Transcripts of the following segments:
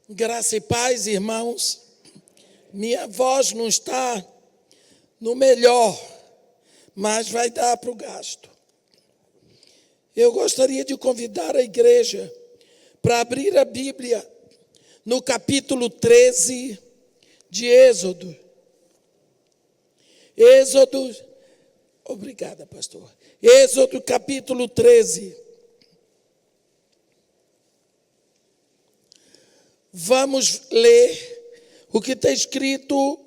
Graça e paz, irmãos. Minha voz não está no melhor, mas vai dar para o gasto. Eu gostaria de convidar a igreja para abrir a Bíblia no capítulo 13 de Êxodo. Obrigada, pastor. Êxodo capítulo 13. Vamos ler o que está escrito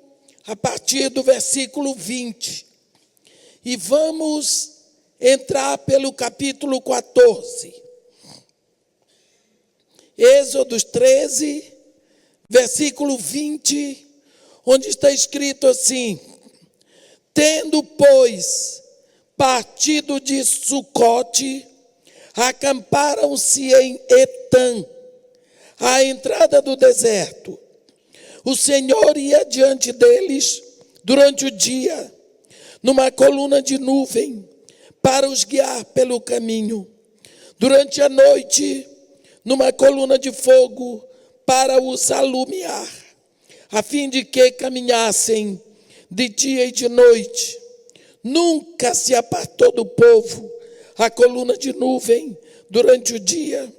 a partir do versículo 20. E vamos entrar pelo capítulo 14. Êxodo 13, versículo 20, onde está escrito assim: tendo, pois, partido de Sucote, acamparam-se em Etã, à entrada do deserto. O Senhor ia diante deles durante o dia, numa coluna de nuvem, para os guiar pelo caminho. Durante a noite, numa coluna de fogo, para os alumiar, a fim de que caminhassem de dia e de noite. Nunca se apartou do povo a coluna de nuvem durante o dia,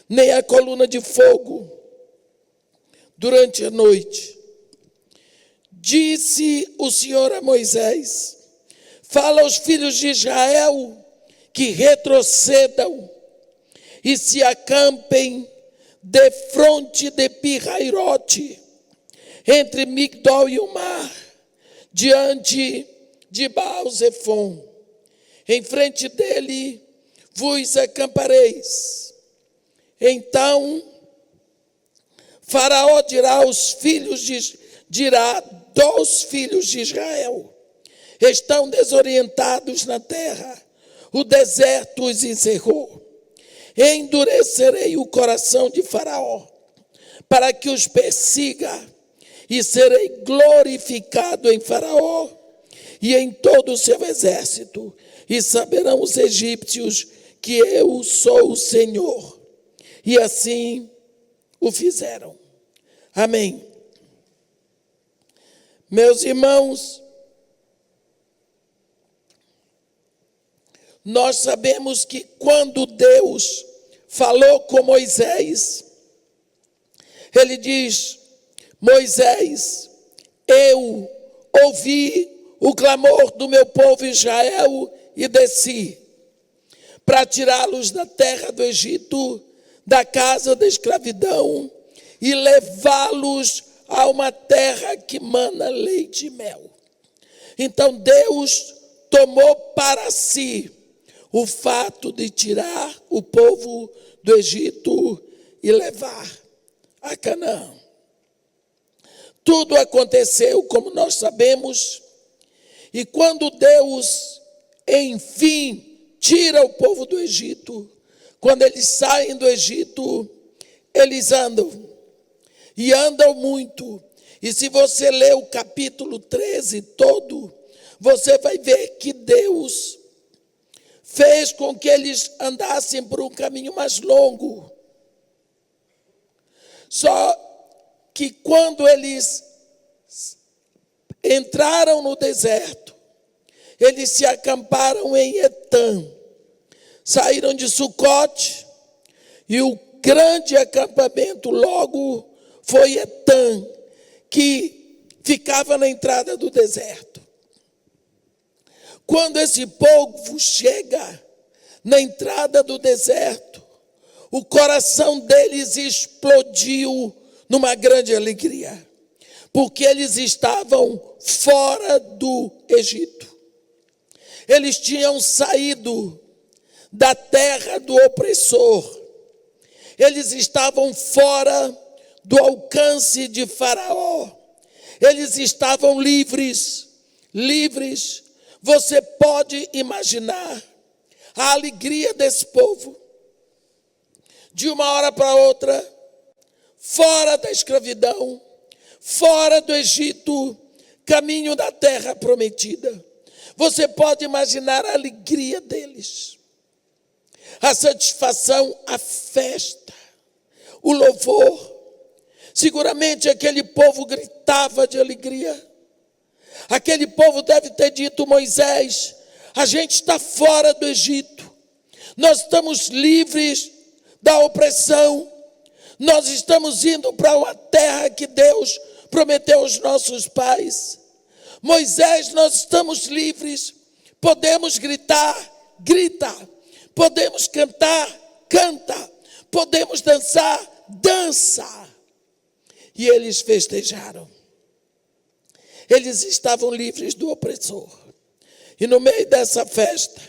nem a coluna de fogo durante a noite. Disse o Senhor a Moisés: fala aos filhos de Israel que retrocedam e se acampem defronte de Pi-Hairote, entre Migdol e o mar, diante de Baal-Zephon. Em frente dele vos acampareis. Então Faraó dirá dos filhos de Israel: estão desorientados na terra, o deserto os encerrou. Endurecerei o coração de Faraó, para que os persiga, e serei glorificado em Faraó e em todo o seu exército, e saberão os egípcios que eu sou o Senhor. E assim o fizeram. Amém. Meus irmãos, nós sabemos que quando Deus falou com Moisés, ele diz: Moisés, eu ouvi o clamor do meu povo Israel e desci para tirá-los da terra do Egito, da casa da escravidão, e levá-los a uma terra que mana leite e mel. Então Deus tomou para si o fato de tirar o povo do Egito e levar a Canaã. Tudo aconteceu como nós sabemos, e quando Deus, enfim, tira o povo do Egito, quando eles saem do Egito, eles andam, e andam muito. E se você ler o capítulo 13 todo, você vai ver que Deus fez com que eles andassem por um caminho mais longo. Só que quando eles entraram no deserto, eles se acamparam em Etã, saíram de Sucote, e o grande acampamento logo foi Etã, que ficava na entrada do deserto. Quando esse povo chega na entrada do deserto, o coração deles explodiu numa grande alegria, porque eles estavam fora do Egito. Eles tinham saído da terra do opressor. Eles estavam fora do alcance de Faraó. Eles estavam livres. Você pode imaginar a alegria desse povo. De uma hora para outra, fora da escravidão, fora do Egito, caminho da terra prometida. Você pode imaginar a alegria deles, a satisfação, a festa, o louvor. Seguramente aquele povo gritava de alegria. Aquele povo deve ter dito: Moisés, a gente está fora do Egito. Nós estamos livres da opressão. Nós estamos indo para uma terra que Deus prometeu aos nossos pais. Moisés, nós estamos livres. Podemos gritar, grita. Podemos cantar, canta. Podemos dançar, dança. E eles festejaram. Eles estavam livres do opressor. E no meio dessa festa,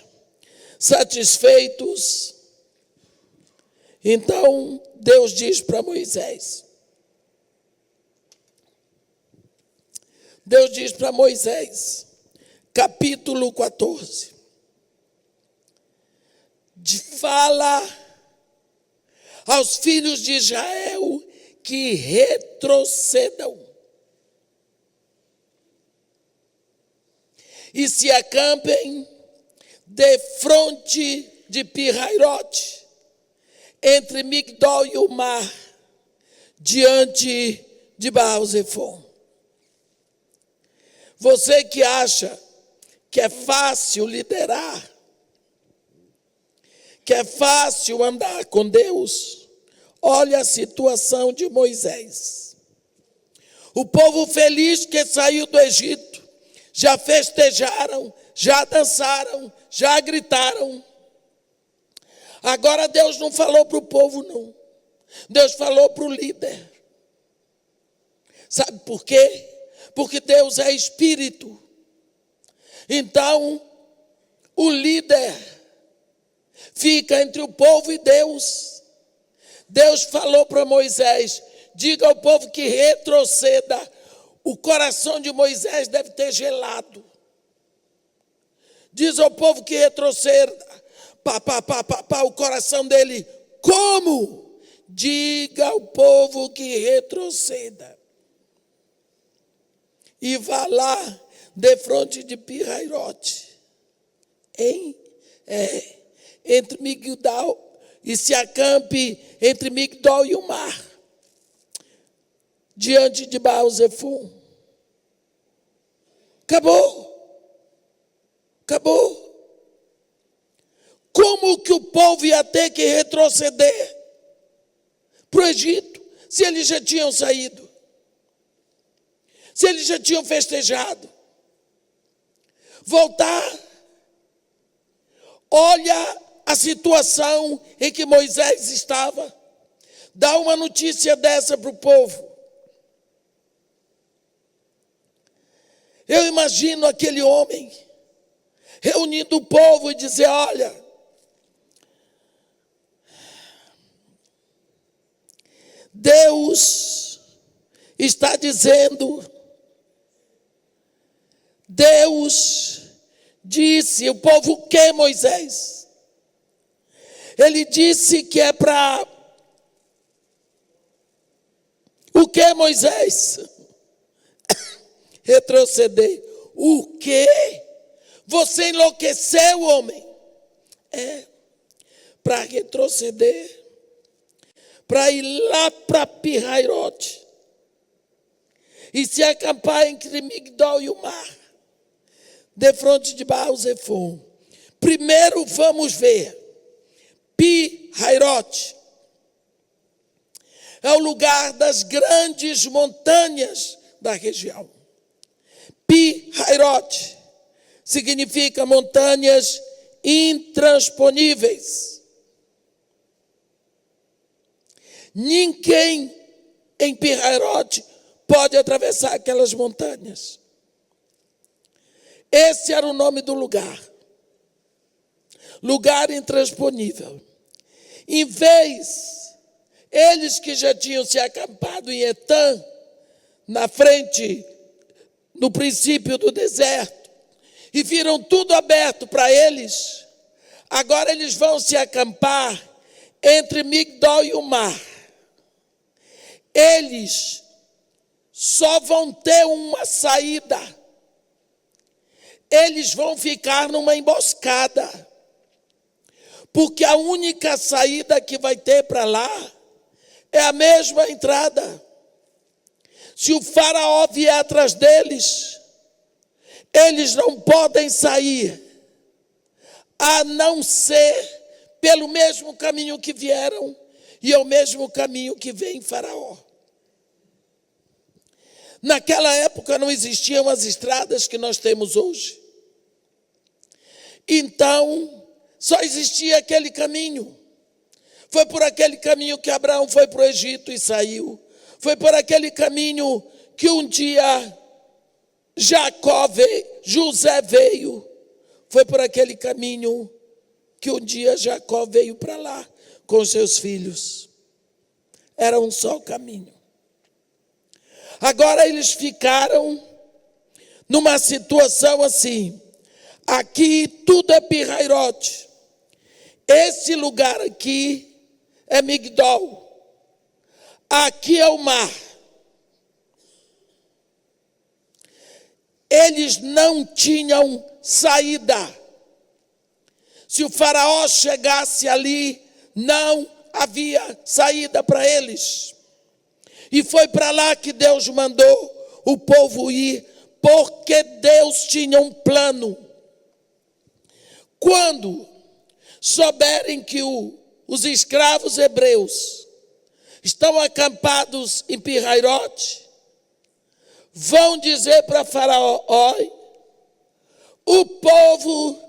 satisfeitos, então Deus diz para Moisés. Deus diz para Moisés, capítulo 14. Fala aos filhos de Israel que retrocedam e se acampem defronte de Pi-Hairote, entre Migdol e o mar, diante de Baal-Zephon. Você que acha que é fácil liderar, que é fácil andar com Deus, olha a situação de Moisés. O povo feliz que saiu do Egito, já festejaram, já dançaram, já gritaram. Agora Deus não falou para o povo, não. Deus falou para o líder. Sabe por quê? Porque Deus é espírito. Então, o líder fica entre o povo e Deus. Deus falou para Moisés: diga ao povo que retroceda. O coração de Moisés deve ter gelado. Diz ao povo que retroceda. O coração dele: como? Diga ao povo que retroceda. E vá lá, defronte de Pi-Hairote, entre Migdol, e se acampe entre Migdol e o mar, diante de Baal-Zephon. Acabou. Como que o povo ia ter que retroceder para o Egito, se eles já tinham saído? Se eles já tinham festejado? Voltar. Olha a situação em que Moisés estava. Dá uma notícia dessa para o povo. Eu imagino aquele homem reunindo o povo e dizer: olha, Deus está dizendo, Deus disse, o povo quer Moisés. Ele disse que é para... O que, Moisés? Retroceder. O quê? Você enlouqueceu, homem? Para retroceder, para ir lá para Pi-Hairote e se acampar entre Migdol e o mar, defronte de Baal-Zephon. Primeiro vamos ver. Pi-Hairote é o lugar das grandes montanhas da região. Pi-Hairote significa montanhas intransponíveis. Ninguém em Pi-Hairote pode atravessar aquelas montanhas. Esse era o nome do lugar. Lugar intransponível. Em vez, eles que já tinham se acampado em Etã, na frente, no princípio do deserto, e viram tudo aberto para eles, agora eles vão se acampar entre Migdol e o mar. Eles só vão ter uma saída. Eles vão ficar numa emboscada. Porque a única saída que vai ter para lá é a mesma entrada. Se o faraó vier atrás deles, eles não podem sair, a não ser pelo mesmo caminho que vieram e é o mesmo caminho que vem faraó. Naquela época não existiam as estradas que nós temos hoje. Então, só existia aquele caminho. Foi por aquele caminho que Abraão foi para o Egito e saiu. Foi por aquele caminho que um dia José veio. Foi por aquele caminho que um dia Jacó veio para lá com seus filhos. Era um só caminho. Agora eles ficaram numa situação assim. Aqui tudo é Pirairote. Esse lugar aqui é Migdol. Aqui é o mar. Eles não tinham saída. Se o faraó chegasse ali, não havia saída para eles. E foi para lá que Deus mandou o povo ir, porque Deus tinha um plano. Quando souberem que os escravos hebreus estão acampados em Pirairote, vão dizer para Faraó: olha, o povo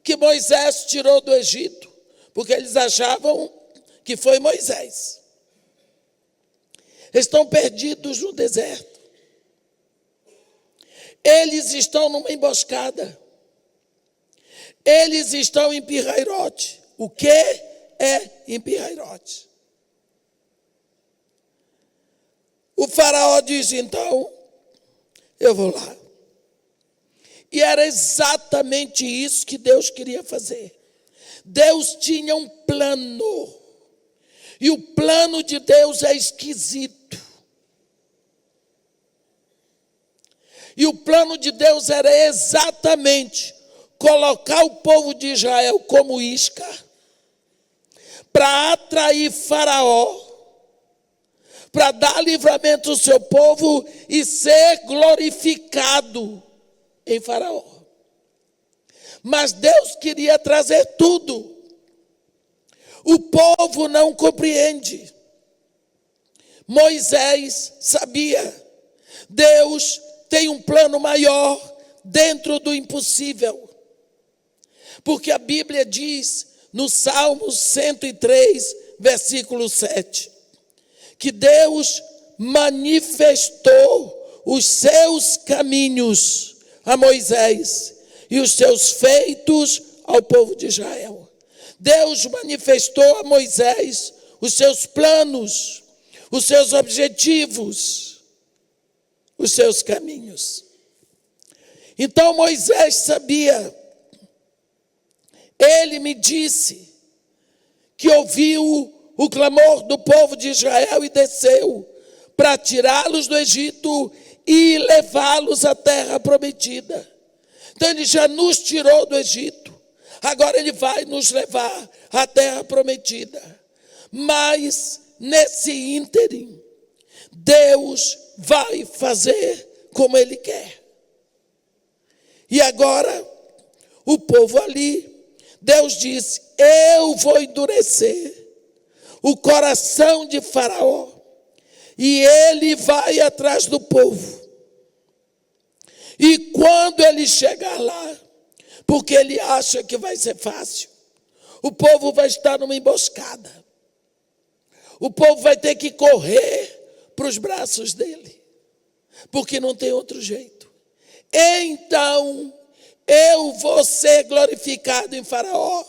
que Moisés tirou do Egito, porque eles achavam que foi Moisés, estão perdidos no deserto. Eles estão numa emboscada. Eles estão em Pirairote. O que é em Pirairote? O faraó diz, então, eu vou lá. E era exatamente isso que Deus queria fazer. Deus tinha um plano. E o plano de Deus é esquisito. E o plano de Deus era exatamente colocar o povo de Israel como isca para atrair Faraó, para dar livramento ao seu povo e ser glorificado em Faraó. Mas Deus queria trazer tudo. O povo não compreende. Moisés sabia. Deus tem um plano maior dentro do impossível. Porque a Bíblia diz no Salmo 103, versículo 7, que Deus manifestou os seus caminhos a Moisés e os seus feitos ao povo de Israel. Deus manifestou a Moisés os seus planos, os seus objetivos, os seus caminhos. Então Moisés sabia. Ele me disse que ouviu o clamor do povo de Israel e desceu para tirá-los do Egito e levá-los à terra prometida. Então ele já nos tirou do Egito. Agora ele vai nos levar à terra prometida. Mas nesse ínterim, Deus vai fazer como ele quer. E agora, o povo ali, Deus disse, eu vou endurecer o coração de Faraó e ele vai atrás do povo. E quando ele chegar lá, porque ele acha que vai ser fácil, o povo vai estar numa emboscada. O povo vai ter que correr para os braços dele, porque não tem outro jeito. Então, eu vou ser glorificado em Faraó,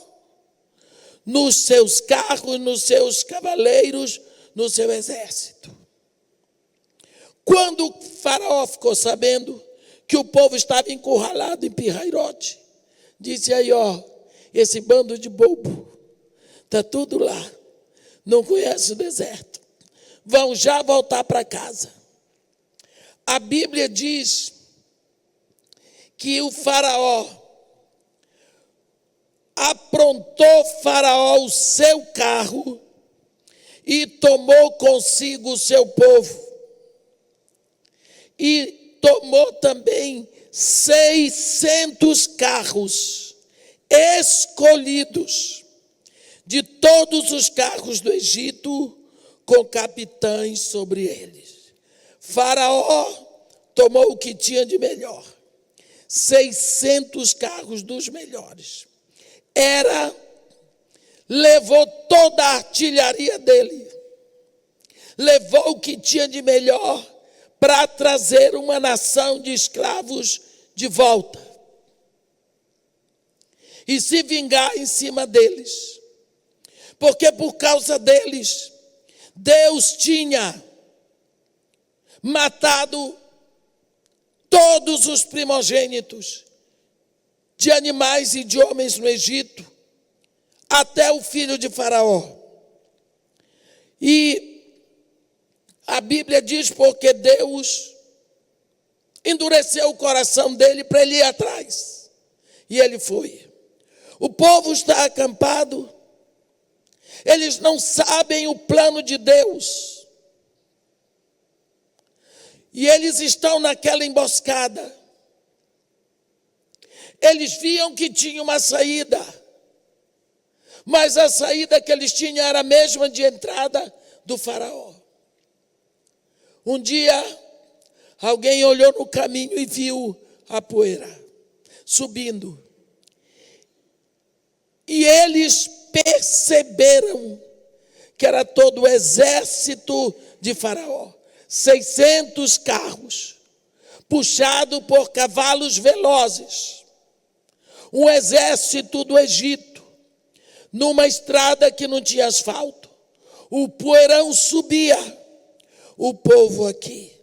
nos seus carros, nos seus cavaleiros, no seu exército. Quando Faraó ficou sabendo que o povo estava encurralado em Pirairote, disse aí, ó, esse bando de bobo, está tudo lá, não conhece o deserto, vão já voltar para casa. A Bíblia diz que o Faraó, aprontou Faraó o seu carro e tomou consigo o seu povo. e tomou também 600 carros escolhidos de todos os carros do Egito, com capitães sobre eles. Faraó tomou o que tinha de melhor, 600 carros dos melhores. Levou toda a artilharia dele, levou o que tinha de melhor para trazer uma nação de escravos de volta e se vingar em cima deles, porque por causa deles Deus tinha matado todos os primogênitos de animais e de homens no Egito, até o filho de Faraó. E a Bíblia diz porque Deus endureceu o coração dele para ele ir atrás. E ele foi. O povo está acampado. Eles não sabem o plano de Deus. E eles estão naquela emboscada. Eles viam que tinha uma saída. Mas a saída que eles tinham era a mesma de entrada do faraó. Um dia, alguém olhou no caminho e viu a poeira subindo. E eles perceberam que era todo o exército de Faraó. 600 carros, puxado por cavalos velozes. Um exército do Egito, numa estrada que não tinha asfalto. O poeirão subia. O povo aqui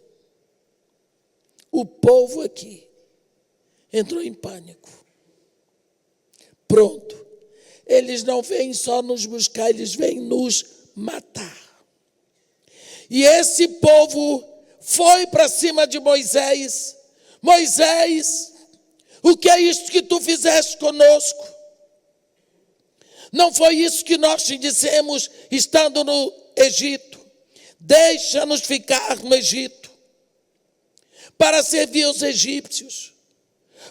entrou em pânico. Pronto. Eles não vêm só nos buscar, eles vêm nos matar. E esse povo foi para cima de Moisés. Moisés, o que é isso que tu fizeste conosco? Não foi isso que nós te dissemos estando no Egito? Deixa-nos ficar no Egito para servir os egípcios,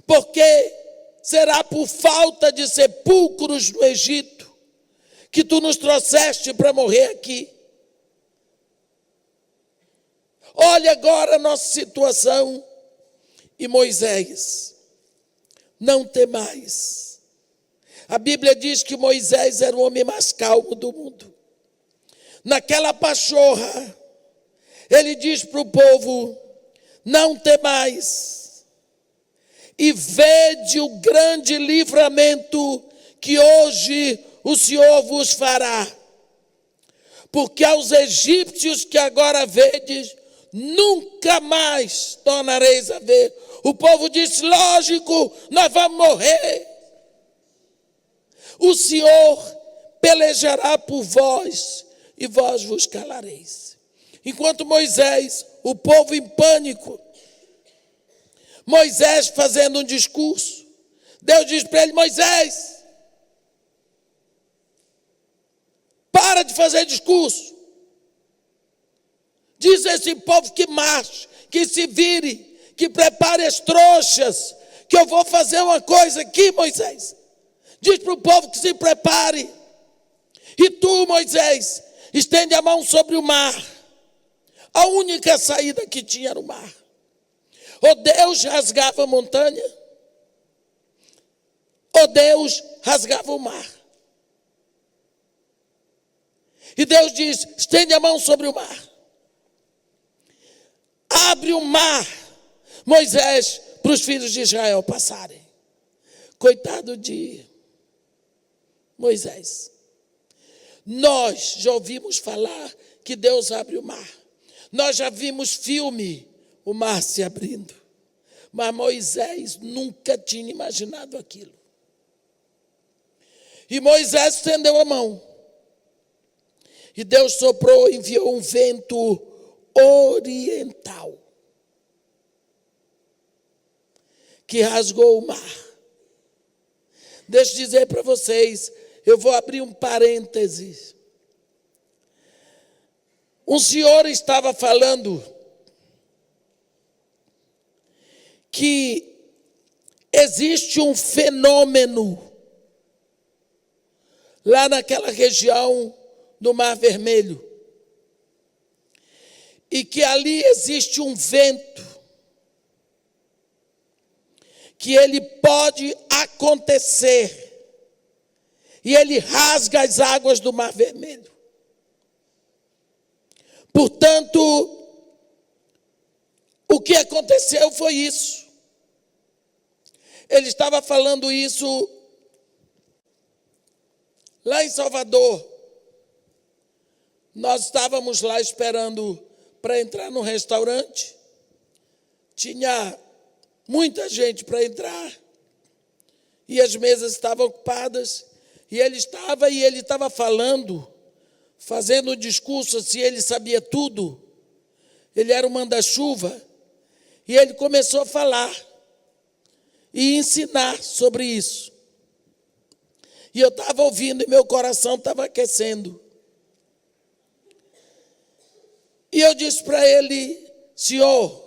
porque será por falta de sepulcros no Egito que tu nos trouxeste para morrer aqui. Olha agora a nossa situação. E Moisés, não temais. A Bíblia diz que Moisés era o homem mais calmo do mundo. Naquela pachorra, ele diz para o povo: não temais, e vede o grande livramento que hoje o Senhor vos fará. Porque aos egípcios que agora vedes, nunca mais tornareis a ver. O povo disse: lógico, nós vamos morrer. O Senhor pelejará por vós, e vós vos calareis. Enquanto Moisés, o povo em pânico, Moisés fazendo um discurso, Deus diz para ele: Moisés, para de fazer discurso. Diz a esse povo que marche, que se vire, que prepare as trouxas, que eu vou fazer uma coisa aqui, Moisés. Diz para o povo que se prepare. E tu, Moisés, estende a mão sobre o mar. A única saída que tinha era o mar. Ou Deus rasgava a montanha, ou Deus rasgava o mar. E Deus diz: estende a mão sobre o mar. Abre o mar, Moisés, para os filhos de Israel passarem. Coitado de Moisés. Nós já ouvimos falar que Deus abre o mar. Nós já vimos filme, o mar se abrindo. Mas Moisés nunca tinha imaginado aquilo. E Moisés estendeu a mão. E Deus soprou, enviou um vento oriental que rasgou o mar. Deixa eu dizer para vocês, eu vou abrir um parêntese. Um senhor estava falando que existe um fenômeno lá naquela região do Mar Vermelho, e que ali existe um vento que ele pode acontecer e ele rasga as águas do Mar Vermelho. Portanto, o que aconteceu foi isso. Ele estava falando isso lá em Salvador. Nós estávamos lá esperando para entrar no restaurante. Tinha muita gente para entrar e as mesas estavam ocupadas. E ele estava falando, fazendo um discurso, se ele sabia tudo. Ele era o manda-chuva. E ele começou a falar e ensinar sobre isso. E eu estava ouvindo e meu coração estava aquecendo. E eu disse para ele: senhor,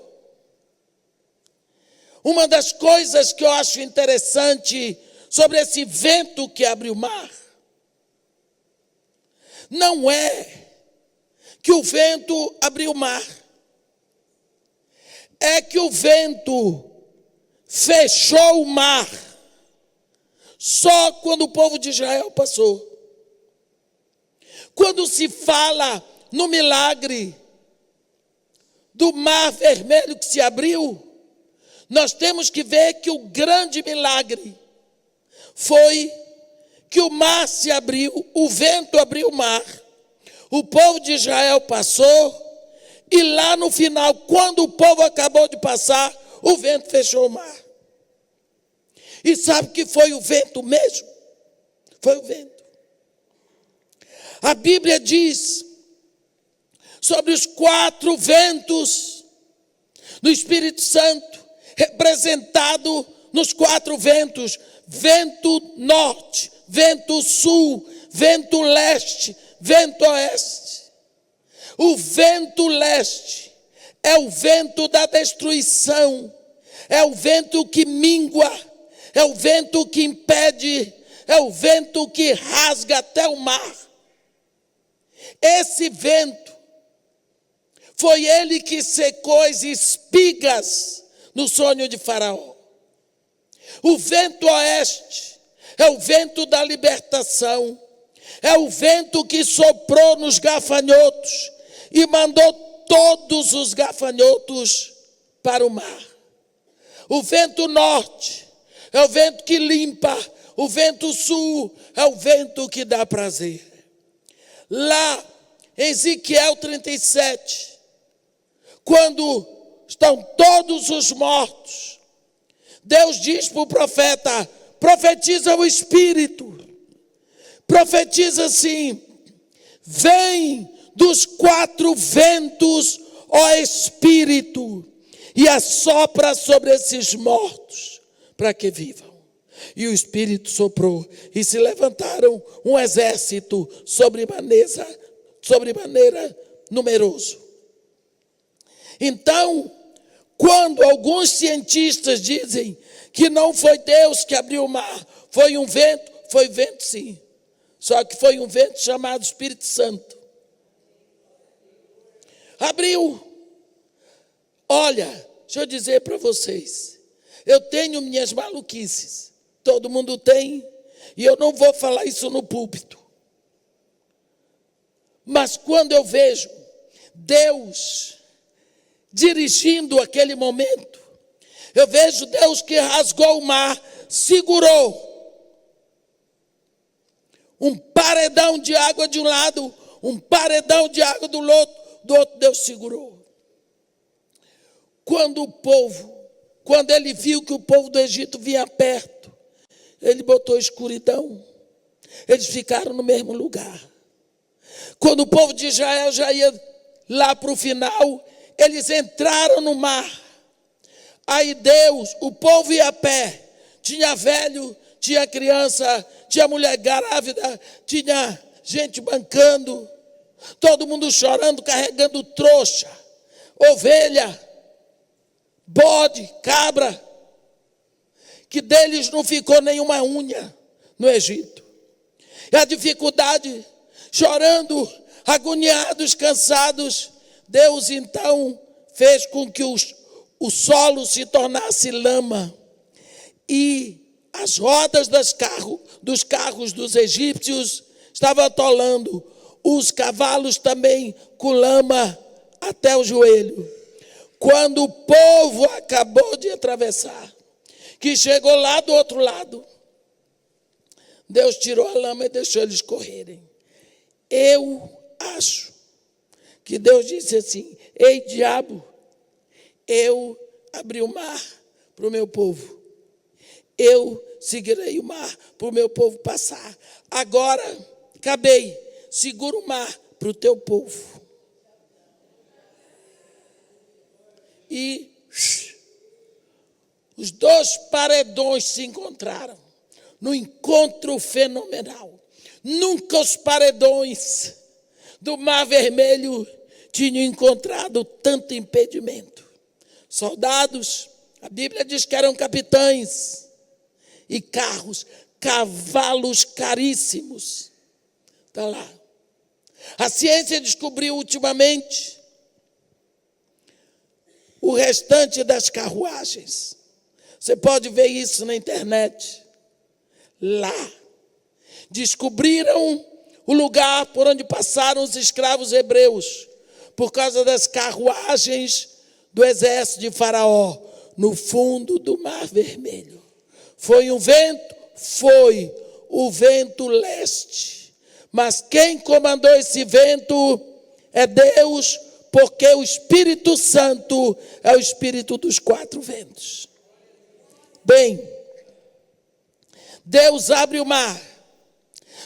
uma das coisas que eu acho interessante sobre esse vento que abre o mar, não é que o vento abriu o mar, é que o vento fechou o mar só quando o povo de Israel passou. Quando se fala no milagre do Mar Vermelho que se abriu, nós temos que ver que o grande milagre foi que o mar se abriu, o vento abriu o mar, o povo de Israel passou, e lá no final, quando o povo acabou de passar, o vento fechou o mar. E sabe que foi o vento mesmo? Foi o vento. A Bíblia diz sobre os 4 ventos do Espírito Santo, representado nos 4 ventos: vento norte, vento sul, vento leste, vento oeste. O vento leste é o vento da destruição, é o vento que mingua, é o vento que impede, é o vento que rasga até o mar. Esse vento foi ele que secou as espigas no sonho de Faraó. O vento oeste é o vento da libertação, é o vento que soprou nos gafanhotos e mandou todos os gafanhotos para o mar. O vento norte é o vento que limpa, o vento sul é o vento que dá prazer. Lá em Ezequiel 37, quando estão todos os mortos, Deus diz para o profeta: profetiza o Espírito, profetiza assim: vem dos 4 ventos, ó Espírito, e assopra sobre esses mortos, para que vivam. E o Espírito soprou, e se levantaram um exército sobremaneira numeroso. Então, quando alguns cientistas dizem que não foi Deus que abriu o mar, foi vento sim. Só que foi um vento chamado Espírito Santo. Abriu. Olha, deixa eu dizer para vocês, eu tenho minhas maluquices, todo mundo tem, e eu não vou falar isso no púlpito. Mas quando eu vejo Deus dirigindo aquele momento, eu vejo Deus que rasgou o mar, segurou um paredão de água de um lado, um paredão de água do outro, Deus segurou. Quando ele viu que o povo do Egito vinha perto, ele botou escuridão. Eles ficaram no mesmo lugar. Quando o povo de Israel já ia lá para o final, eles entraram no mar. Aí Deus, o povo ia a pé, tinha velho, tinha criança, tinha mulher grávida, tinha gente bancando, todo mundo chorando, carregando trouxa, ovelha, bode, cabra, que deles não ficou nenhuma unha no Egito. E a dificuldade, chorando, agoniados, cansados, Deus então fez com que o solo se tornasse lama e as rodas dos carros dos egípcios estavam atolando, os cavalos também com lama até o joelho. Quando o povo acabou de atravessar, que chegou lá do outro lado, Deus tirou a lama e deixou eles correrem. Eu acho que Deus disse assim: ei, diabo, eu abri o mar para o meu povo. Eu seguirei o mar para o meu povo passar. Agora, acabei, segura o mar para o teu povo. E os dois paredões se encontraram no encontro fenomenal. Nunca os paredões do Mar Vermelho tinham encontrado tanto impedimento. Soldados, a Bíblia diz que eram capitães, e carros, cavalos caríssimos. Está lá. A ciência descobriu ultimamente o restante das carruagens. Você pode ver isso na internet. Lá. Descobriram o lugar por onde passaram os escravos hebreus, por causa das carruagens do exército de Faraó, no fundo do Mar Vermelho. Foi um vento? Foi o vento leste. Mas quem comandou esse vento é Deus, porque o Espírito Santo é o Espírito dos quatro ventos. Bem, Deus abre o mar,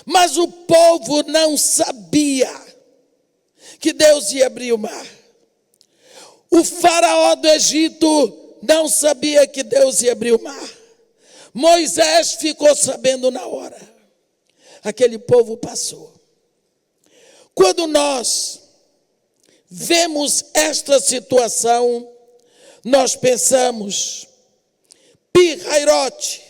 mas o povo não sabia que Deus ia abrir o mar. O faraó do Egito não sabia que Deus ia abrir o mar. Moisés ficou sabendo na hora. Aquele povo passou. Quando nós vemos esta situação, nós pensamos, Pi-Hairote,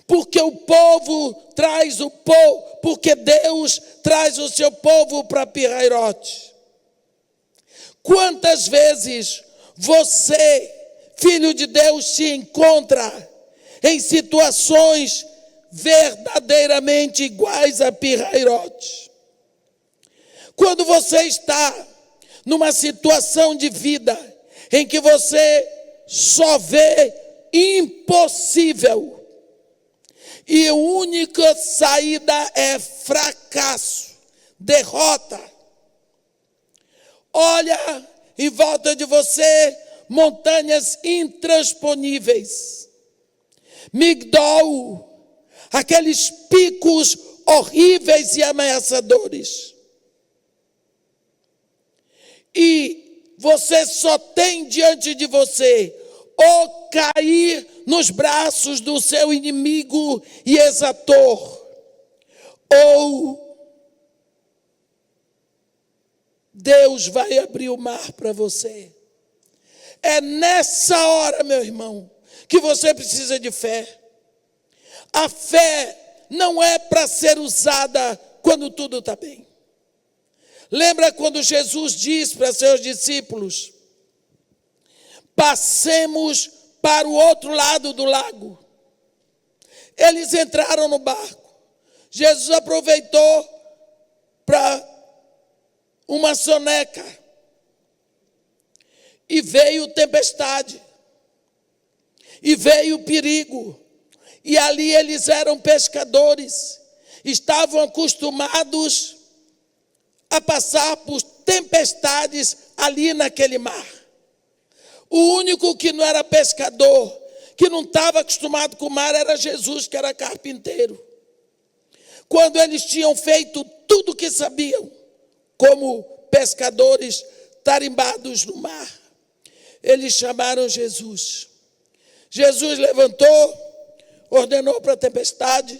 porque o povo traz o povo, porque Deus traz o seu povo para Pi-Hairote. Quantas vezes você, filho de Deus, se encontra em situações verdadeiramente iguais a Pi-Hairote? Quando você está numa situação de vida em que você só vê impossível e a única saída é fracasso, derrota. Olha em volta de você montanhas intransponíveis, Migdol, aqueles picos horríveis e ameaçadores. E você só tem diante de você ou cair nos braços do seu inimigo e exator, ou Deus vai abrir o mar para você. É nessa hora, meu irmão, que você precisa de fé. A fé não é para ser usada quando tudo está bem. Lembra quando Jesus disse para seus discípulos: passemos para o outro lado do lago. Eles entraram no barco. Jesus aproveitou para uma soneca. E veio tempestade. E veio perigo. E ali eles eram pescadores. Estavam acostumados a passar por tempestades ali naquele mar. O único que não era pescador, que não estava acostumado com o mar, era Jesus, que era carpinteiro. Quando eles tinham feito tudo o que sabiam, como pescadores tarimbados no mar, eles chamaram Jesus. Jesus levantou, ordenou para a tempestade,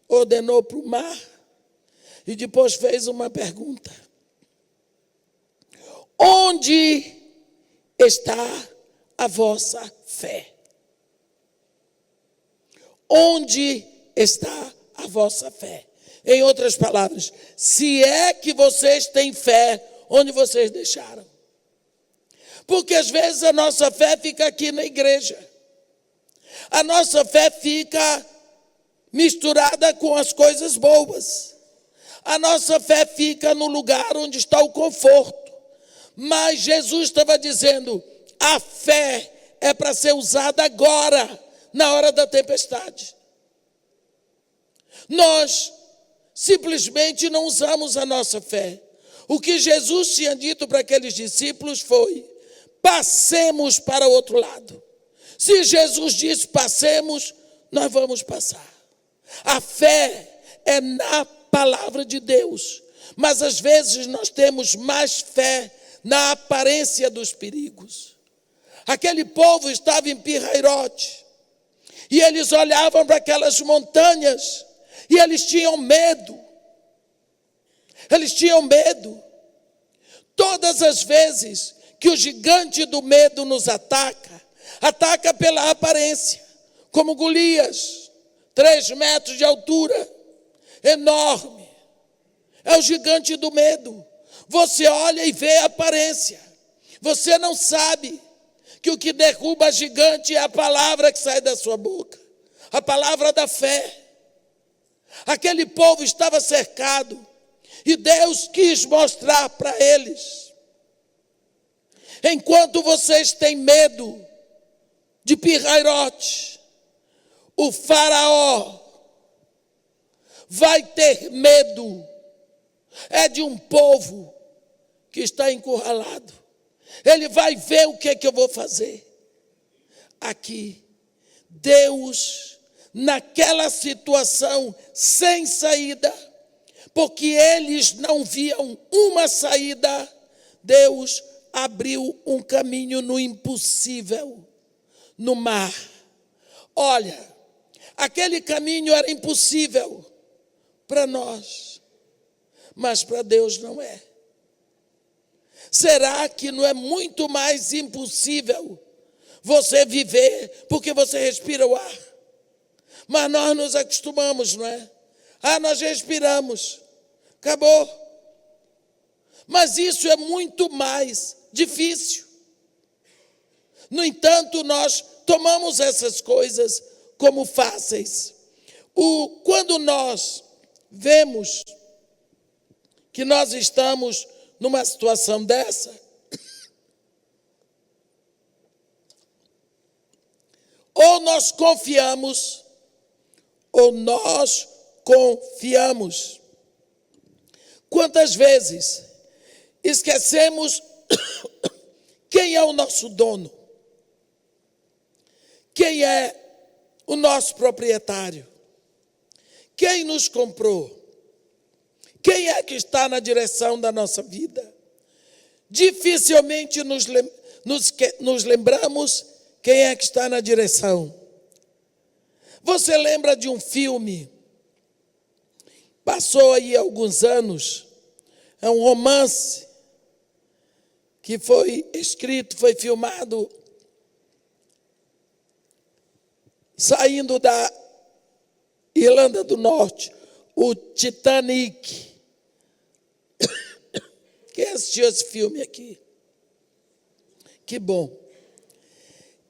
ordenou para o mar, e depois fez uma pergunta: onde está a vossa fé? Onde está a vossa fé? Em outras palavras, se é que vocês têm fé, onde vocês deixaram? Porque às vezes a nossa fé fica aqui na igreja. A nossa fé fica misturada com as coisas boas. A nossa fé fica no lugar onde está o conforto. Mas Jesus estava dizendo, a fé é para ser usada agora, na hora da tempestade. Nós simplesmente não usamos a nossa fé. O que Jesus tinha dito para aqueles discípulos foi, passemos para o outro lado. Se Jesus disse passemos, nós vamos passar. A fé é na palavra de Deus. Mas às vezes nós temos mais fé na aparência dos perigos. Aquele povo estava em Pi-Hairote. E eles olhavam para aquelas montanhas. E eles tinham medo. Eles tinham medo. Todas as vezes que o gigante do medo nos ataca, ataca pela aparência, como Golias, 3 metros de altura, enorme. É o gigante do medo. Você olha e vê a aparência. Você não sabe que o que derruba gigante é a palavra que sai da sua boca, a palavra da fé. Aquele povo estava cercado e Deus quis mostrar para eles, enquanto vocês têm medo de Pi-Hairote, o faraó vai ter medo de um povo que está encurralado. Ele vai ver o que eu vou fazer. Aqui, Deus, naquela situação sem saída, porque eles não viam uma saída, Deus abriu um caminho no impossível, no mar. Olha, aquele caminho era impossível para nós, mas para Deus não é. Será que não é muito mais impossível você viver porque você respira o ar? Mas nós nos acostumamos, não é? Nós respiramos, acabou. Mas isso é muito mais difícil. No entanto, nós tomamos essas coisas como fáceis. Quando nós vemos que nós estamos numa situação dessa, ou nós confiamos, ou nós confiamos. Quantas vezes esquecemos quem é o nosso dono? Quem é o nosso proprietário? Quem nos comprou? Quem é que está na direção da nossa vida? Dificilmente nos lembramos quem é que está na direção. Você lembra de um filme? Passou aí alguns anos. É um romance que foi escrito, foi filmado saindo da Irlanda do Norte, o Titanic. Quem assistiu esse filme aqui? Que bom.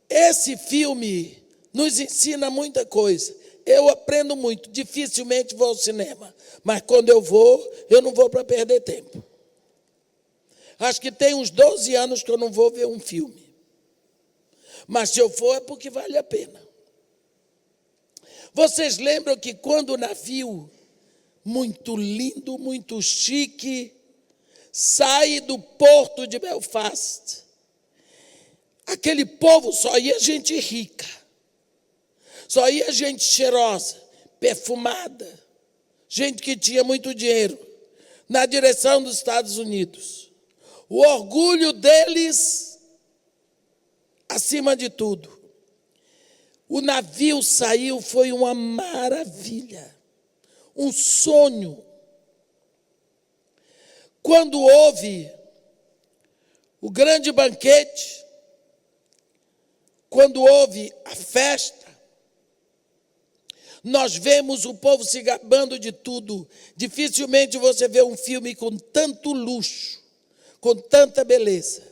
Esse filme nos ensina muita coisa. Eu aprendo muito, dificilmente vou ao cinema, mas quando eu não vou para perder tempo. Acho que tem uns 12 anos que eu não vou ver um filme. Mas se eu for é porque vale a pena. Vocês lembram que quando o navio, muito lindo, muito chique, sai do porto de Belfast, aquele povo só ia gente rica, só ia gente cheirosa, perfumada, gente que tinha muito dinheiro, na direção dos Estados Unidos. O orgulho deles, acima de tudo. O navio saiu, foi uma maravilha, um sonho. Quando houve o grande banquete, quando houve a festa, nós vemos o povo se gabando de tudo. Dificilmente você vê um filme com tanto luxo, com tanta beleza.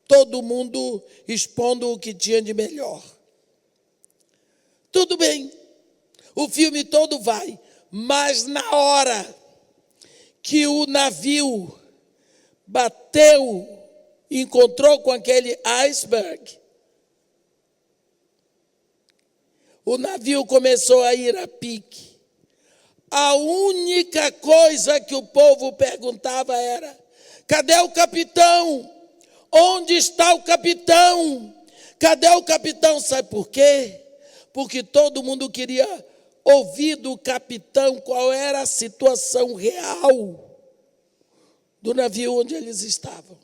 Todo mundo expondo o que tinha de melhor. Tudo bem, o filme todo vai, mas na hora que o navio bateu, encontrou com aquele iceberg, o navio começou a ir a pique. A única coisa que o povo perguntava era: cadê o capitão? Onde está o capitão? Cadê o capitão? Sabe por quê? Porque todo mundo queria ouvir do capitão qual era a situação real do navio onde eles estavam.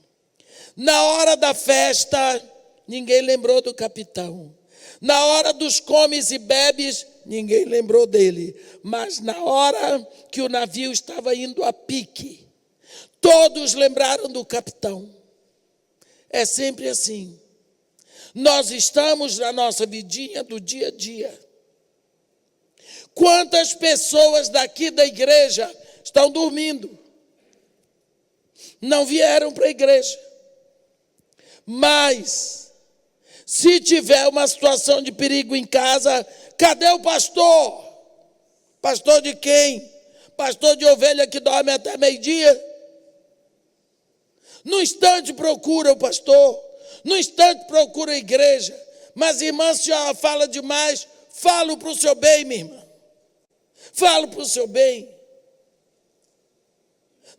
Na hora da festa, ninguém lembrou do capitão. Na hora dos comes e bebes, ninguém lembrou dele. Mas na hora que o navio estava indo a pique, todos lembraram do capitão. É sempre assim. Nós estamos na nossa vidinha do dia a dia. Quantas pessoas daqui da igreja estão dormindo? Não vieram para a igreja. Mas, se tiver uma situação de perigo em casa, cadê o pastor? Pastor de quem? Pastor de ovelha que dorme até meio-dia? No instante procura o pastor, no instante procura a igreja. Mas, irmã, se ela fala demais, falo para o seu bem, minha irmã. Falo para o seu bem.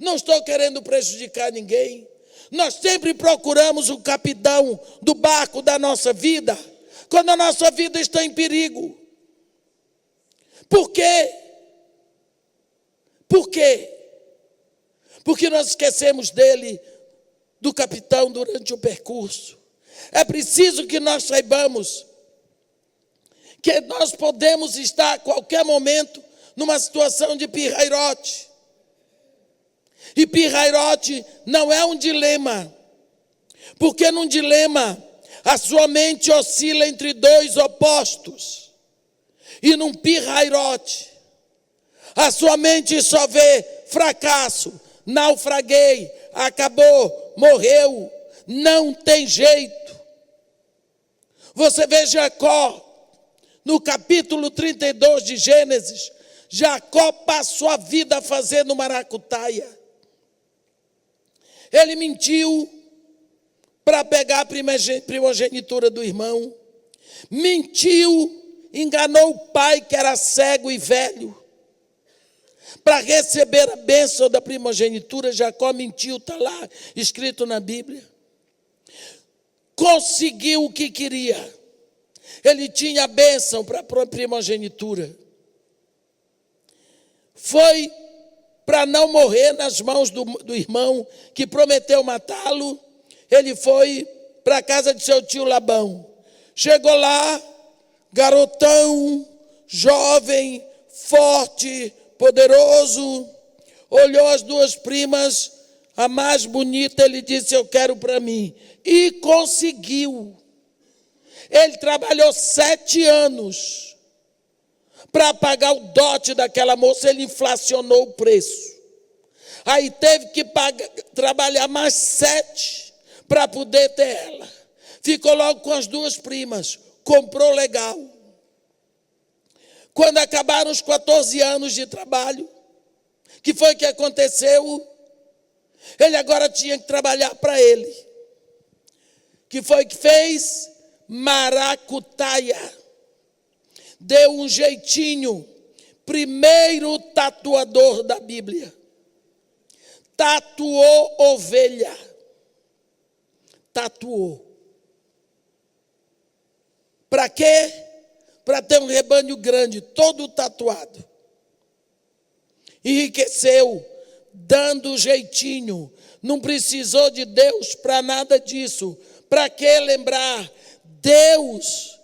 Não estou querendo prejudicar ninguém. Nós sempre procuramos o capitão do barco da nossa vida, quando a nossa vida está em perigo. Por quê? Por quê? Porque nós esquecemos dele, do capitão, durante o percurso. É preciso que nós saibamos que nós podemos estar a qualquer momento numa situação de pirrairote. E pirrairote não é um dilema, porque num dilema a sua mente oscila entre dois opostos. E num pirrairote a sua mente só vê fracasso, naufraguei, acabou, morreu, não tem jeito. Você vê Jacó, no capítulo 32 de Gênesis, Jacó passou a vida fazendo maracutaia. Ele mentiu para pegar a primogenitura do irmão. Mentiu, enganou o pai que era cego e velho. Para receber a bênção da primogenitura, Jacó mentiu, está lá escrito na Bíblia. Conseguiu o que queria. Ele tinha a bênção para a primogenitura. Foi para não morrer nas mãos do irmão que prometeu matá-lo. Ele foi para a casa de seu tio Labão. Chegou lá, garotão, jovem, forte, poderoso, olhou as duas primas, a mais bonita, ele disse: eu quero para mim. E conseguiu. Ele trabalhou 7 anos para pagar o dote daquela moça. Ele inflacionou o preço. Aí teve que trabalhar mais 7 para poder ter ela. Ficou logo com as duas primas, comprou legal. Quando acabaram os 14 anos de trabalho, que foi que aconteceu? Ele agora tinha que trabalhar para ele. Que foi que fez? Maracutaia. Deu um jeitinho. Primeiro tatuador da Bíblia. Tatuou ovelha. Tatuou. Para quê? Para ter um rebanho grande, todo tatuado. Enriqueceu, dando jeitinho. Não precisou de Deus para nada disso. Para que lembrar? Deus,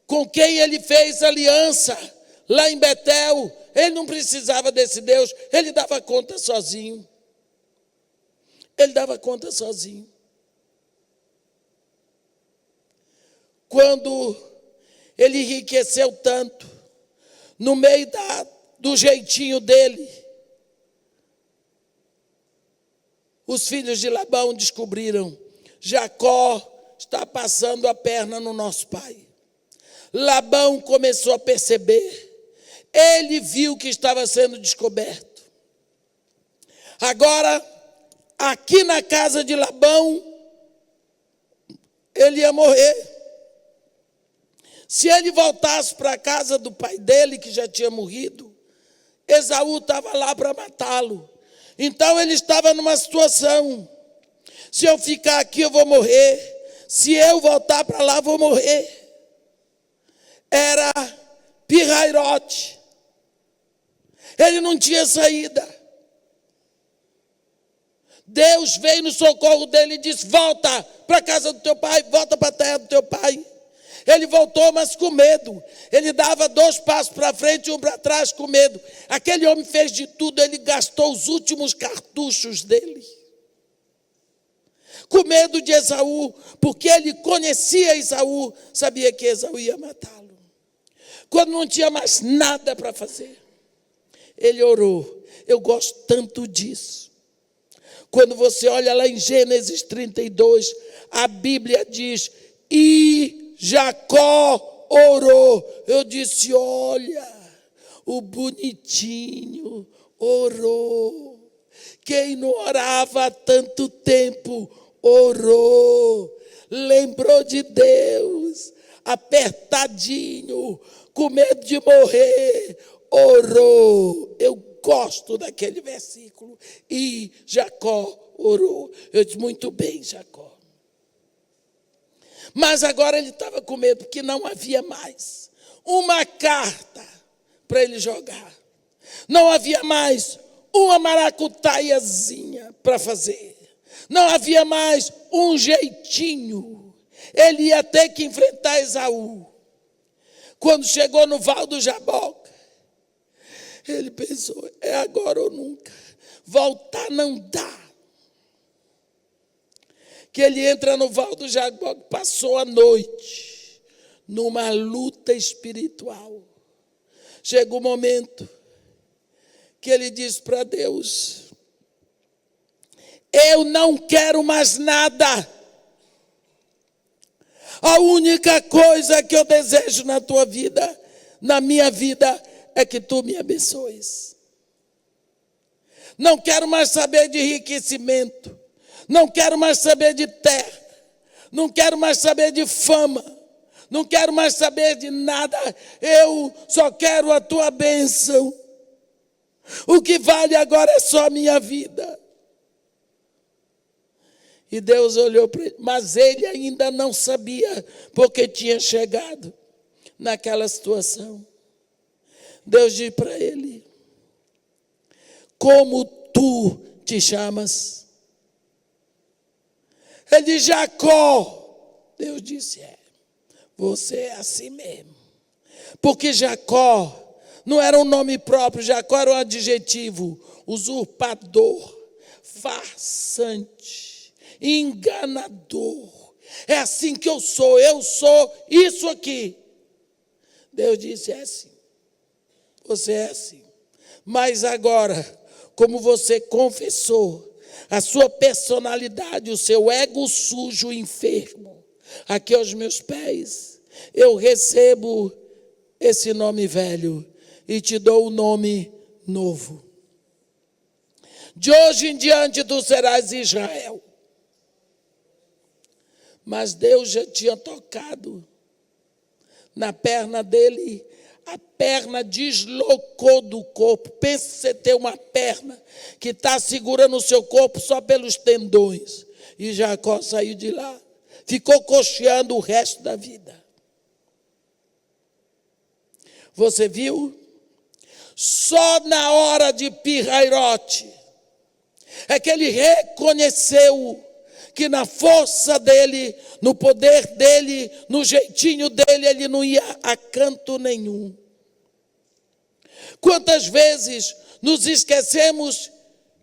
com quem ele fez aliança lá em Betel, ele não precisava desse Deus, ele dava conta sozinho. Ele dava conta sozinho. quando ele enriqueceu tanto, no meio do jeitinho dele, os filhos de Labão descobriram: Jacó está passando a perna no nosso pai. Labão começou a perceber, ele viu que estava sendo descoberto. Agora, aqui na casa de Labão, ele ia morrer. Se ele voltasse para a casa do pai dele, que já tinha morrido, Esaú estava lá para matá-lo. Então ele estava numa situação: se eu ficar aqui eu vou morrer, se eu voltar para lá vou morrer. Era Pirrairote. Ele não tinha saída. Deus veio no socorro dele e disse: volta para a casa do teu pai, volta para a terra do teu pai. Ele voltou, mas com medo. Ele dava 2 passos para frente e 1 para trás com medo. Aquele homem fez de tudo, ele gastou os últimos cartuchos dele. Com medo de Esaú, porque ele conhecia Esaú, sabia que Esaú ia matá-lo. Quando não tinha mais nada para fazer, ele orou. Eu gosto tanto disso. Quando você olha lá em Gênesis 32, a Bíblia diz: e Jacó orou. Eu disse: olha, o bonitinho orou. Quem não orava há tanto tempo, orou. Lembrou de Deus, apertadinho, com medo de morrer, orou. Eu gosto daquele versículo. E Jacó orou. Eu disse: muito bem, Jacó. Mas agora ele estava com medo, porque não havia mais uma carta para ele jogar. Não havia mais uma maracutaiazinha para fazer. Não havia mais um jeitinho. Ele ia ter que enfrentar Esaú. Quando chegou no Val do Jaboque, ele pensou: é agora ou nunca. Voltar não dá. Que ele entra no Val do Jaboque, passou a noite numa luta espiritual. Chega o momento que ele diz para Deus: eu não quero mais nada. A única coisa que eu desejo na tua vida, na minha vida, é que tu me abençoes. Não quero mais saber de enriquecimento. Não quero mais saber de terra. Não quero mais saber de fama. Não quero mais saber de nada. Eu só quero a tua bênção. O que vale agora é só a minha vida. E Deus olhou para ele, mas ele ainda não sabia, porque tinha chegado naquela situação. Deus disse para ele: como tu te chamas? Ele disse: Jacó. Deus disse: você é assim mesmo. Porque Jacó não era um nome próprio, Jacó era um adjetivo: usurpador, farsante, enganador. É assim que eu sou isso aqui. Deus disse: é assim. Você é assim. Mas agora, como você confessou a sua personalidade, o seu ego sujo, enfermo, aqui aos meus pés, eu recebo esse nome velho e te dou o nome novo. De hoje em diante tu serás Israel. Mas Deus já tinha tocado na perna dele, a perna deslocou do corpo. Pensa se você tem uma perna que está segurando o seu corpo só pelos tendões. E Jacó saiu de lá, ficou cocheando o resto da vida. Você viu? Só na hora de Pirrairote é que ele reconheceu que na força dele, no poder dele, no jeitinho dele, ele não ia a canto nenhum. Quantas vezes nos esquecemos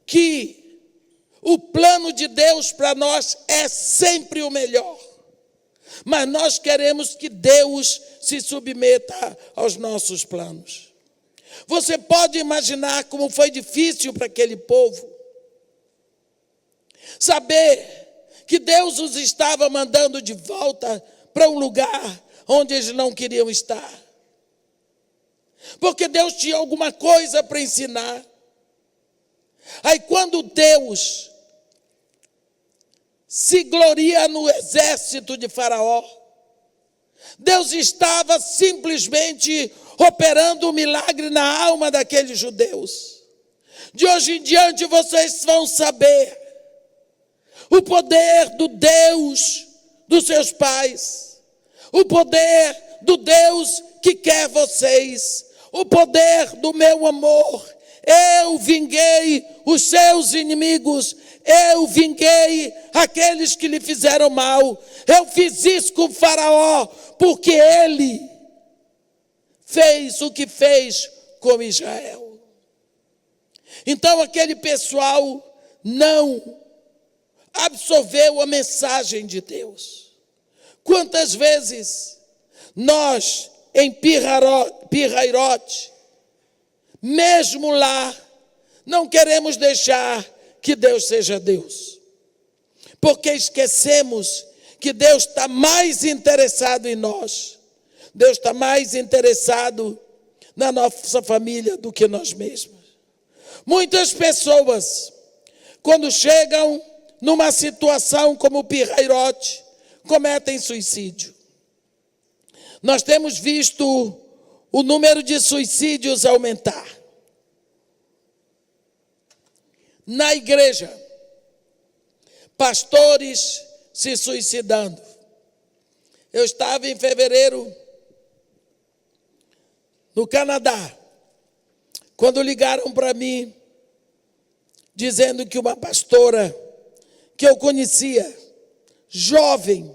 que o plano de Deus para nós é sempre o melhor. mas nós queremos que Deus se submeta aos nossos planos. Você pode imaginar como foi difícil para aquele povo saber que Deus os estava mandando de volta para um lugar onde eles não queriam estar. Porque Deus tinha alguma coisa para ensinar. Aí quando Deus se gloria no exército de Faraó, Deus estava simplesmente operando um milagre na alma daqueles judeus. De hoje em diante vocês vão saber o poder do Deus dos seus pais, o poder do Deus que quer vocês, o poder do meu amor. Eu vinguei os seus inimigos, eu vinguei aqueles que lhe fizeram mal. Eu fiz isso com o Faraó, porque ele fez o que fez com Israel. Então aquele pessoal não absorveu a mensagem de Deus. Quantas vezes nós, em Pirairote, mesmo lá, não queremos deixar que Deus seja Deus, porque esquecemos que Deus está mais interessado em nós, Deus está mais interessado na nossa família do que nós mesmos. Muitas pessoas, quando chegam numa situação como Pirairote, cometem suicídio. Nós temos visto o número de suicídios aumentar. Na igreja, pastores se suicidando. Eu estava em fevereiro no Canadá, quando ligaram para mim, dizendo que uma pastora que eu conhecia, jovem,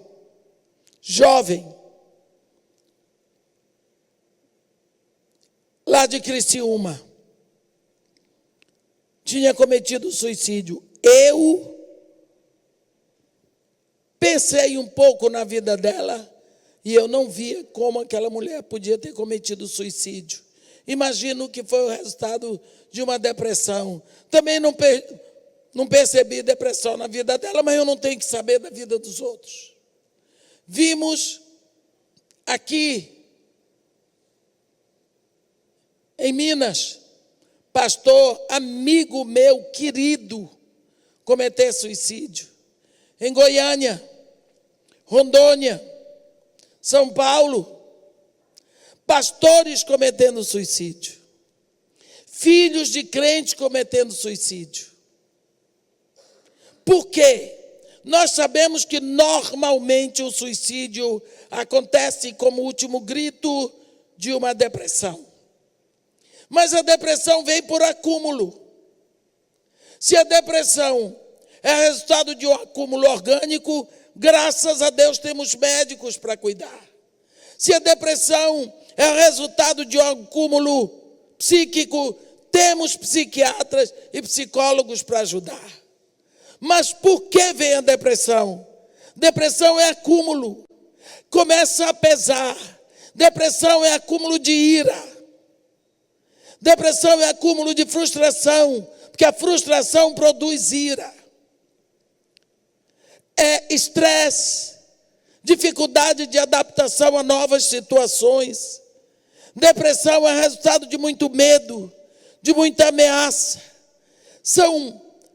lá de Criciúma, tinha cometido suicídio. Eu pensei um pouco na vida dela e eu não via como aquela mulher podia ter cometido suicídio. Imagino que foi o resultado de uma depressão. Também não percebi depressão na vida dela, mas eu não tenho que saber da vida dos outros. Vimos aqui em Minas, pastor, amigo meu, querido, cometer suicídio. Em Goiânia, Rondônia, São Paulo, pastores cometendo suicídio. Filhos de crentes cometendo suicídio. Por quê? Nós sabemos que normalmente o suicídio acontece como último grito de uma depressão. Mas a depressão vem por acúmulo. Se a depressão é resultado de um acúmulo orgânico, graças a Deus temos médicos para cuidar. Se a depressão é resultado de um acúmulo psíquico, temos psiquiatras e psicólogos para ajudar. Mas por que vem a depressão? Depressão é acúmulo. Começa a pesar. Depressão é acúmulo de ira. Depressão é acúmulo de frustração, porque a frustração produz ira. É estresse, dificuldade de adaptação a novas situações. Depressão é resultado de muito medo, de muita ameaça.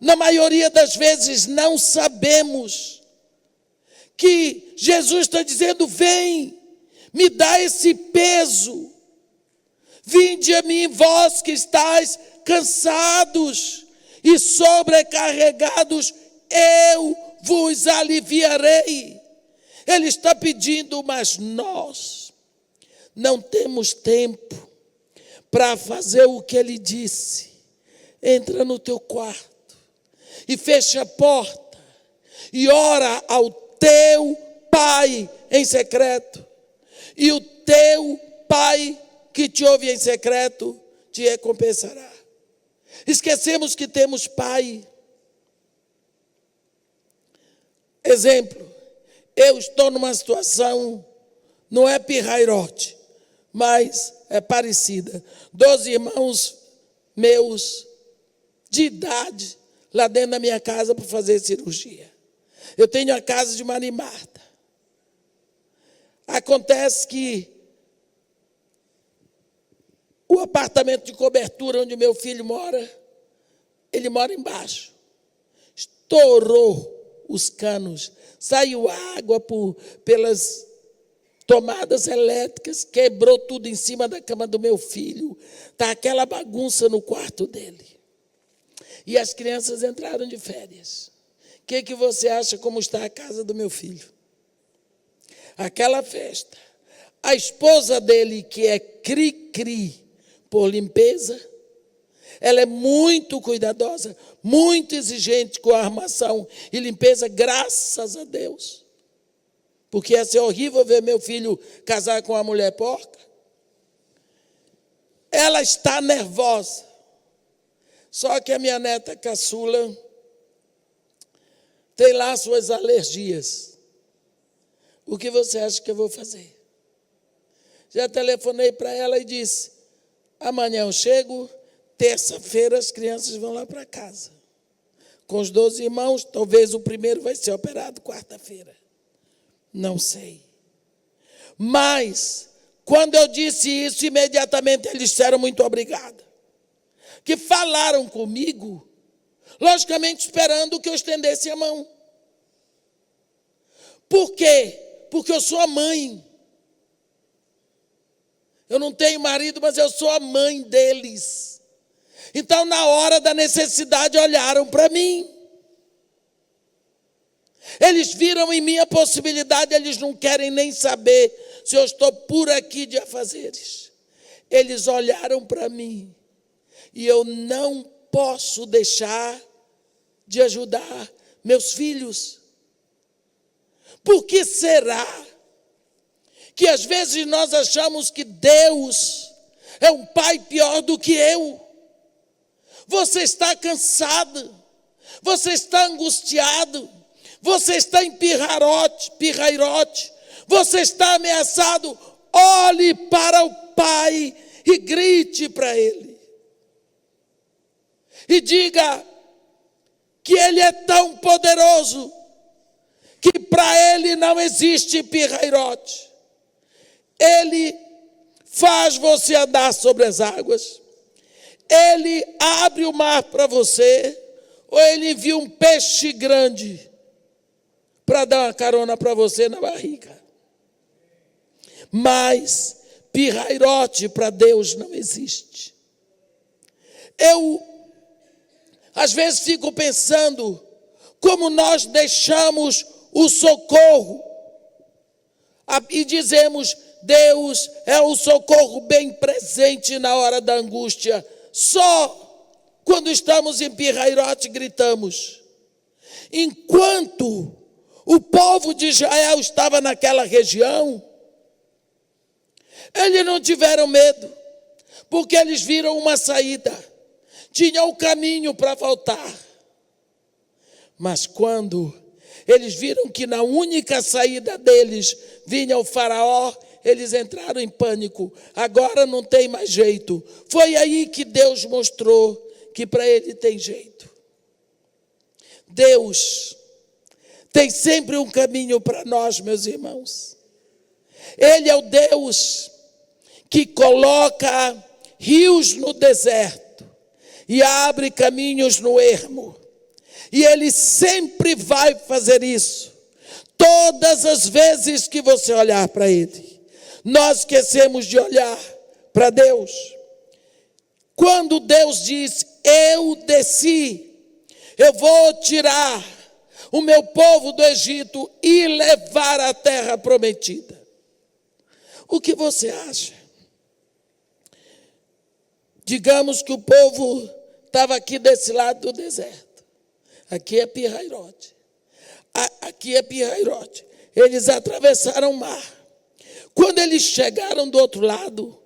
Na maioria das vezes, não sabemos que Jesus está dizendo: vem, me dá esse peso. Vinde a mim, vós que estáis cansados e sobrecarregados, eu vos aliviarei. Ele está pedindo, mas nós não temos tempo para fazer o que ele disse. Entra no teu quarto e fecha a porta e ora ao teu Pai em secreto, e o teu Pai que te ouve em secreto te recompensará. Esquecemos que temos Pai. Exemplo, eu estou numa situação, não é pirrairote, mas é parecida. 12 irmãos meus, de idade, lá dentro da minha casa para fazer cirurgia. Eu tenho a casa de Maria Marta. Acontece que o apartamento de cobertura onde meu filho mora, ele mora embaixo. Estourou os canos, saiu água pelas tomadas elétricas, quebrou tudo em cima da cama do meu filho. Está aquela bagunça no quarto dele. E as crianças entraram de férias. O que você acha como está a casa do meu filho? Aquela festa. A esposa dele, que é cri-cri por limpeza, ela é muito cuidadosa, muito exigente com a armação e limpeza, graças a Deus. Porque ia ser horrível ver meu filho casar com uma mulher porca. Ela está nervosa. Só que a minha neta caçula tem lá suas alergias. O que você acha que eu vou fazer? Já telefonei para ela e disse, amanhã eu chego, terça-feira as crianças vão lá para casa. Com os 12 irmãos, talvez o primeiro vai ser operado quarta-feira. Não sei. Mas, quando eu disse isso, imediatamente eles disseram muito obrigado. Que falaram comigo, logicamente esperando que eu estendesse a mão. Por quê? Porque eu sou a mãe. Eu não tenho marido, mas eu sou a mãe deles. Então, na hora da necessidade, olharam para mim. Eles viram em mim a possibilidade, eles não querem nem saber se eu estou por aqui de afazeres. Eles olharam para mim e eu não posso deixar de ajudar meus filhos. Por que será que às vezes nós achamos que Deus é um pai pior do que eu? Você está cansado, você está angustiado, você está em pirrairote, você está ameaçado. Olhe para o Pai e grite para Ele. E diga que Ele é tão poderoso que para Ele não existe pirrairote. Ele faz você andar sobre as águas. Ele abre o mar para você, ou Ele envia um peixe grande para dar uma carona para você na barriga. Mas pirrairote para Deus não existe. Eu, às vezes, fico pensando como nós deixamos o socorro e dizemos, Deus é o socorro bem presente na hora da angústia. Só quando estamos em pirrairote gritamos. Enquanto o povo de Israel estava naquela região, eles não tiveram medo, porque eles viram uma saída, tinham o caminho para voltar. Mas quando eles viram que na única saída deles vinha o faraó, eles entraram em pânico. Agora não tem mais jeito. Foi aí que Deus mostrou que para ele tem jeito. Deus tem sempre um caminho para nós, meus irmãos. Ele é o Deus que coloca rios no deserto e abre caminhos no ermo. E Ele sempre vai fazer isso. Todas as vezes que você olhar para Ele. Nós esquecemos de olhar para Deus. Quando Deus diz, eu desci, eu vou tirar o meu povo do Egito e levar à terra prometida. O que você acha? Digamos que o povo estava aqui desse lado do deserto. Aqui é pirrairote. Aqui é pirrairote. Eles atravessaram o mar. Quando eles chegaram do outro lado,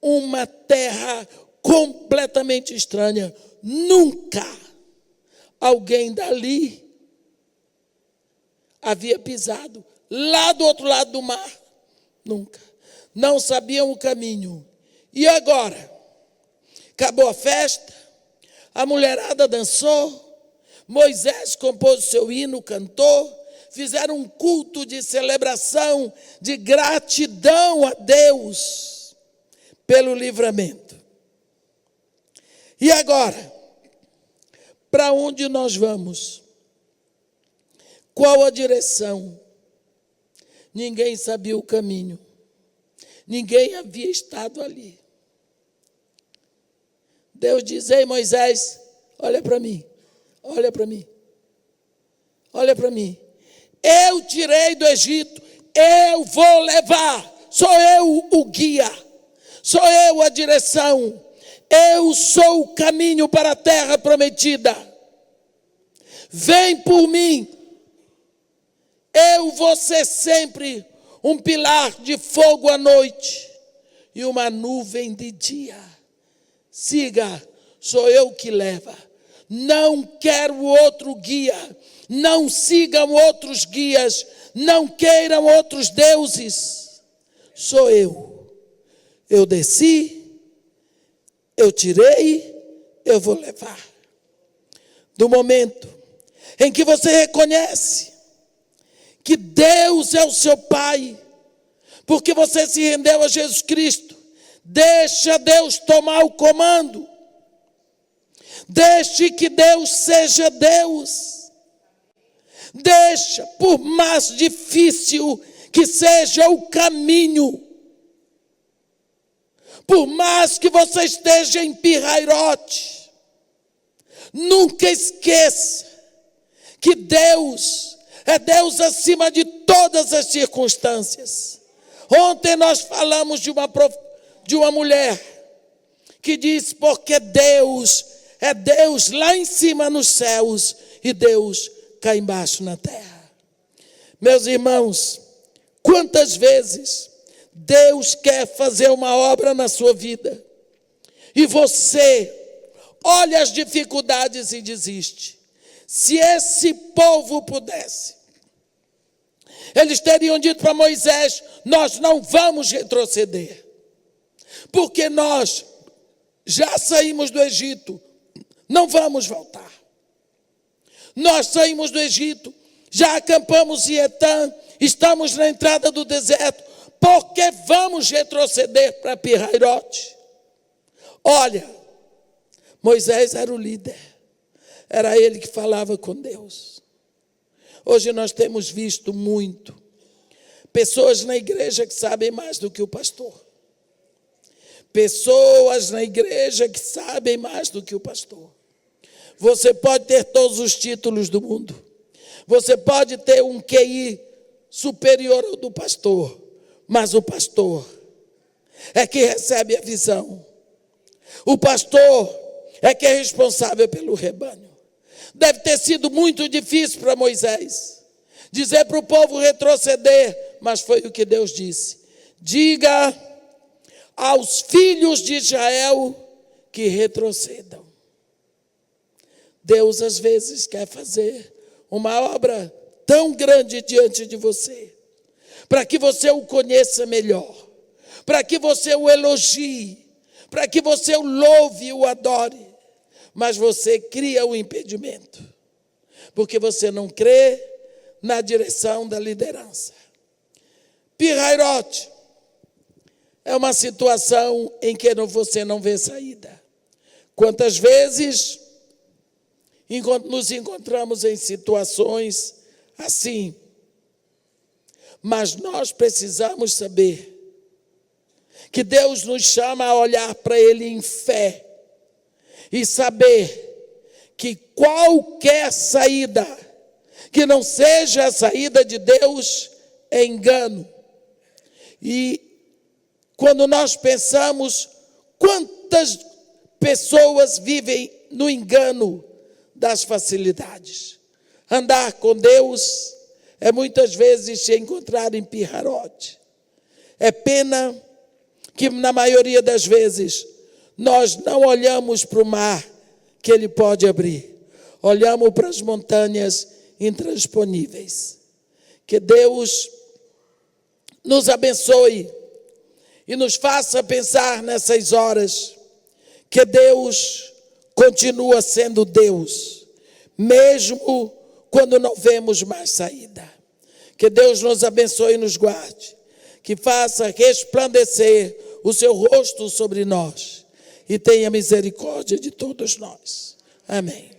uma terra completamente estranha. Nunca alguém dali havia pisado lá do outro lado do mar? Nunca. Não sabiam o caminho. E agora? Acabou a festa, a mulherada dançou, Moisés compôs o seu hino, cantou, fizeram um culto de celebração, de gratidão a Deus pelo livramento. E agora, para onde nós vamos? Qual a direção? Ninguém sabia o caminho. Ninguém havia estado ali. Deus diz: ei, Moisés, olha para mim, olha para mim, olha para mim. Eu tirei do Egito, eu vou levar, sou eu o guia, sou eu a direção, eu sou o caminho para a terra prometida. Vem por mim, eu vou ser sempre um pilar de fogo à noite e uma nuvem de dia. Siga, sou eu que leva. Não quero outro guia. Não sigam outros guias. Não queiram outros deuses. Sou eu. Eu desci, eu tirei, eu vou levar. Do momento em que você reconhece que Deus é o seu Pai, porque você se rendeu a Jesus Cristo, deixa Deus tomar o comando. Deixe que Deus seja Deus. Deixa, por mais difícil que seja o caminho, por mais que você esteja em Pirrairote, nunca esqueça que Deus é Deus acima de todas as circunstâncias. Ontem nós falamos de uma mulher que diz: porque Deus é Deus lá em cima nos céus e Deus cá embaixo na terra. Meus irmãos, quantas vezes Deus quer fazer uma obra na sua vida e você olha as dificuldades e desiste. Se esse povo pudesse, eles teriam dito para Moisés: nós não vamos retroceder, porque nós já saímos do Egito, não vamos voltar. Nós saímos do Egito, já acampamos em Etã, estamos na entrada do deserto, por que vamos retroceder para Pirrairote? Olha, Moisés era o líder, era ele que falava com Deus. Hoje nós temos visto muito pessoas na igreja que sabem mais do que o pastor. Pessoas na igreja que sabem mais do que o pastor. Você pode ter todos os títulos do mundo. Você pode ter um QI superior ao do pastor. Mas o pastor é que recebe a visão. O pastor é que é responsável pelo rebanho. Deve ter sido muito difícil para Moisés dizer para o povo retroceder, mas foi o que Deus disse: diga aos filhos de Israel que retrocedam. Deus às vezes quer fazer uma obra tão grande diante de você, para que você o conheça melhor, para que você o elogie, para que você o louve e o adore, mas você cria o impedimento, porque você não crê na direção da liderança. Pirrairote é uma situação em que você não vê saída. Quantas vezes nos encontramos em situações assim, mas nós precisamos saber que Deus nos chama a olhar para Ele em fé e saber que qualquer saída que não seja a saída de Deus é engano. E quando nós pensamos quantas pessoas vivem no engano das facilidades, andar com Deus é muitas vezes se encontrar em Pirrairote. É pena que na maioria das vezes nós não olhamos para o mar que Ele pode abrir, olhamos para as montanhas intransponíveis. Que Deus nos abençoe e nos faça pensar nessas horas que Deus continua sendo Deus, mesmo quando não vemos mais saída. Que Deus nos abençoe e nos guarde, que faça resplandecer o seu rosto sobre nós e tenha misericórdia de todos nós. Amém.